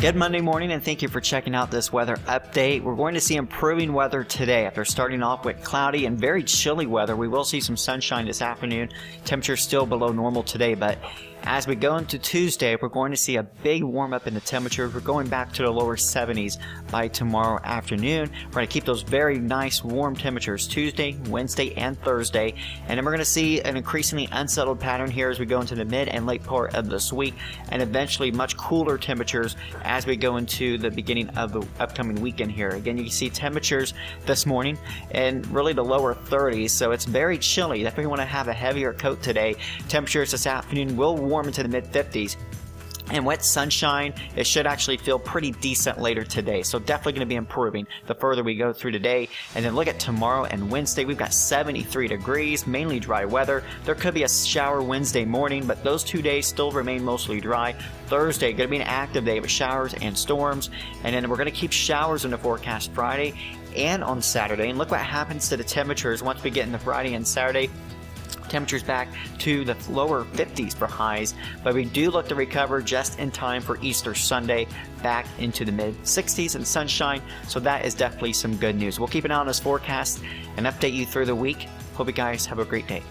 Good Monday morning, and thank you for checking out this weather update. We're going to see improving weather today. After starting off with cloudy and very chilly weather, we will see some sunshine this afternoon. Temperatures still below normal today, but as we go into Tuesday, we're going to see a big warm up in the temperatures. We're going back to the lower 70s by tomorrow afternoon. We're going to keep those very nice warm temperatures Tuesday, Wednesday, and Thursday. And then we're going to see an increasingly unsettled pattern here as we go into the mid and late part of this week, and eventually much cooler temperatures as we go into the beginning of the upcoming weekend here. Again, you can see temperatures this morning and really the lower 30s, so it's very chilly. Definitely want to have a heavier coat today. Temperatures this afternoon will warm into the mid 50s. And with sunshine, it should actually feel pretty decent later today. So definitely going to be improving the further we go through today. And then look at tomorrow and Wednesday. We've got 73 degrees, mainly dry weather. There could be a shower Wednesday morning, but those 2 days still remain mostly dry. Thursday, going to be an active day with showers and storms. And then we're going to keep showers in the forecast Friday and on Saturday. And look what happens to the temperatures once we get into Friday and Saturday. Temperatures back to the lower 50s for highs, but we do look to recover just in time for Easter Sunday, back into the mid 60s and sunshine, so that is definitely some good news. We'll keep an eye on this forecast and update you through the week. Hope you guys have a great day.